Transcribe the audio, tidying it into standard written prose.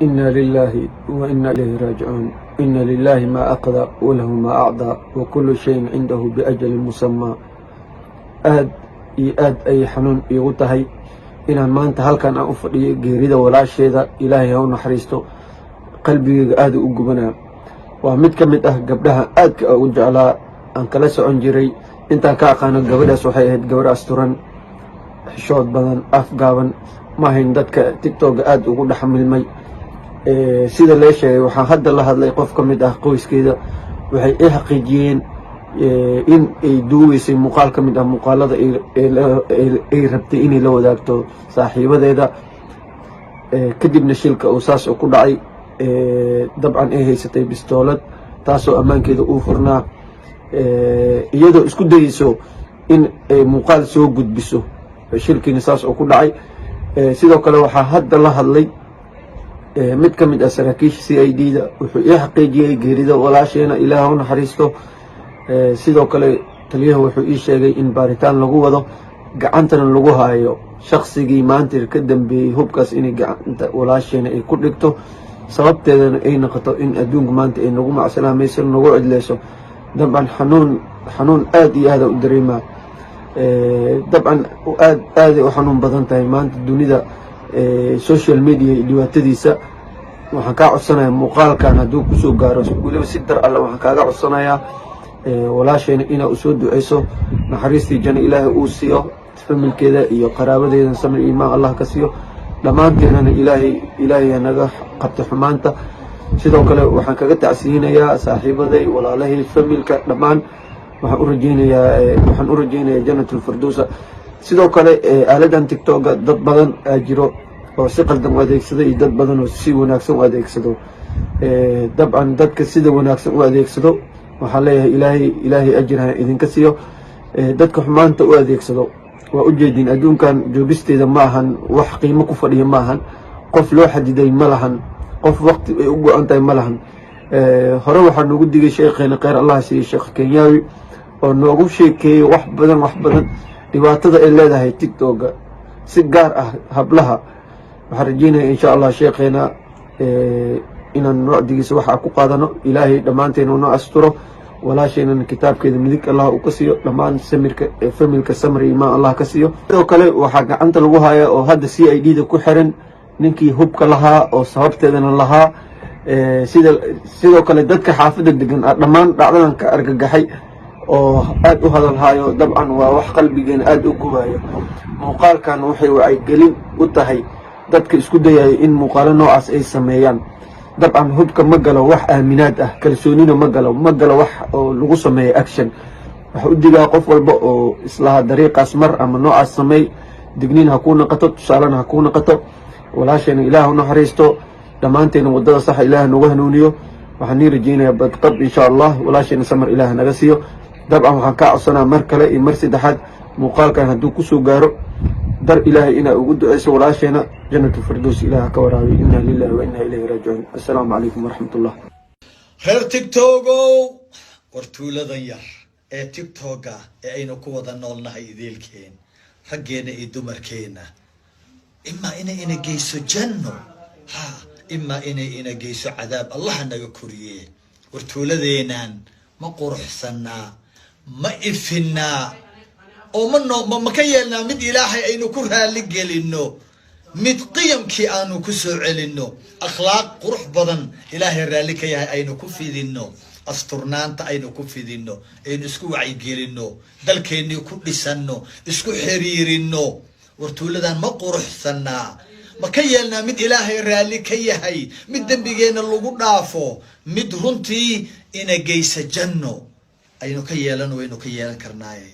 إنا لله وإنا إليه راجعون. إن لله ما أخذ وله ما أعطى وكل شيء عنده بأجل مسمى. aad iyo aad ay xanuun iigu tahay inaan maanta halkan aan u fadhiyo geerida walaasheeda. ilaahay ha u naxariisto, qalbigeyga aad u gubanaa. waa mid ka mid ah gabdhaha aadka ugu jeclaa aan kala socon jiray. intaan ka aqaano gabadhaas waxay ahayd gabar asturan, xishood badan, afgaaban, ma ahayn dadka tiktoka aad ugu dhex milmay. sida lee sheegay waxaan hadda la hadlay qof ka mid ah qoyskeeda, waxay i xaqiijiyeen in ay duuweysay muuqaal ka mid ah muuqaalada ay rabtay inay la wadaagto saaxiibadeeda. kadibna shilka uu saas ku dhacay. dabcan ay haysatay bistoolad taasoo ammaankeeda uu furnaa, iyadoo isku dayeyso in ay muuqaal soo gudbiso. shilkiina saas ku dhacay. sidoo kale waxaa hadda la hadlay mid ka mid ah saraakiisha CID-da, wuxuu ii xaqiijiyey geerida walaasheena, ilaah ha u naxariisto. sidoo kale taliyaha wuxuu ii sheegay in baaritaan lagu wado, gacantana lagu hayo shaqsigii maanta ka dambeeyey hubkaas inay gacanta walaasheena ay ku dhigto, sababteedana ay noqoto in adduunka maanta ay nagu macsalaamayso, nagu cidleyso. dabcan xanuun aad iyo aada u dareemaa. dabcan aaday u xanuun badan tahay maanta dunida social media iyo dhibaatadiisa. waxaan kaa codsanayaa muuqaalkan hadduu kusoo gaaro weliba si dar alle waxaan kaaga codsanayaa walaasheena inaa usoo duceyso, naxariistii janno ilaahay uu siiyo, familkeeda iyo qaraabadeeda samir iimaan allah ka siiyo. dhammaanteenana ilaahay naga qabto xumaanta. sidoo kale waxaan kaga tacsiyinayaa saaxiibaday, walaalahay, familka dhammaan. waxaan u rajeynayaa jannatul firdowsa. sidoo kale aaladan tiktoka dad badan aa jiro oo si qaldan u adeegsado iyo dad badan oo si wanaagsan u adeegsado. dabcan dadka sida wanaagsan u adeegsado waxaan leeyahay ilaahay ajir ha idinka siiyo. dadka xumaanta u adeegsado waa ujeedin adduunkan joogisteeda ma ahan wax qiimo ku fadhiya ma ahan. qof loo xadiday ma lahan, qof waqti ay u go-an tahay ma lahan. hore waxaa noogu digay sheekheena kheyr allah siiye sheekh kenyaawi oo noogu sheekeeyey wax badan dhibaatada ay leedahay tiktoka, si gaar ah hablaha. waxaan rajeynaya insha allah sheekheena inaan wacdigiisa waxa ku qaadano. ilaahay dhammaanteena noo asturo, walaasheenana kitaabkeeda midig allah uu ka siiyo, dhammaan familka samri imaan allah ka siiyo. sidoo kale waxaa gacanta lagu hayaa oo hadda CID-da ku xiran ninkii hubka lahaa oo sababteedana lahaa. sidoo kale dadka xaafadda degan dhammaan dhacdadan ka argagaxay oo aad u hadalhayo. dabcan waa wax qalbigeena aad u gubayo. muuqaalkan waxay wacyigelin u tahay dadka isku dayayo in muuqaalo noocaas ay sameeyaan. dabcan hubka ma galo wax aaminaad ah, kalsoonina ma galo wax oo lagu sameeyo action. waxa u digaa qof walba oo islaha dariiqaas mar ama noocaas sameey, digniin ha kuu noqoto, tusaalena ha kuu noqoto. walaasheena ilaah u naxariisto, dhammaanteena wadada saxa ilaah nagu hanuuniyo. waxaan nii rajeynayaa badqab insha allah, walaasheena samar ilaah naga siiyo. dabcan waxaan kaa codsanaa mar kale iyo mar saddexaad muuqaalkan hadduu kusoo gaaro dar ilaahay inaa ugu duceyso walaasheena, jannatul firdows ilaah ka waraabiy. inna lillahi wa inna ilayhi raajicuun. assalaamu calaykum waraxmatullah. reer tiktokow, war tuuladan yar ee tiktoka ee aynu ku wada noolnahay ideelkeen, raggeena iyo dumarkeena, imaa inay ina geyso janno, imaa inay ina geyso cadaab. allah naga koriye. war tuuladeenan ma quruxsanaa, ma ifinaa, oo ma ka yeelnaa mid ilaahay aynu ku raali gelino, mid qiyamkii aanu ku soo celino, akhlaaq qurux badan ilaahay raalli ka yahay aynu ku fidino, asturnaanta aynu ku fidino, aynu isku wacyigelino, dalkeennii ku dhisano, isku xiriirino. war tuuladan ma quruxsanaa, ma ka yeelnaa mid ilaahay raalli ka yahay, mid dembigeena lagu dhaafo, mid runtii ina geysa janno aynu ka yeelan, waynu ka yeelan karnaaye.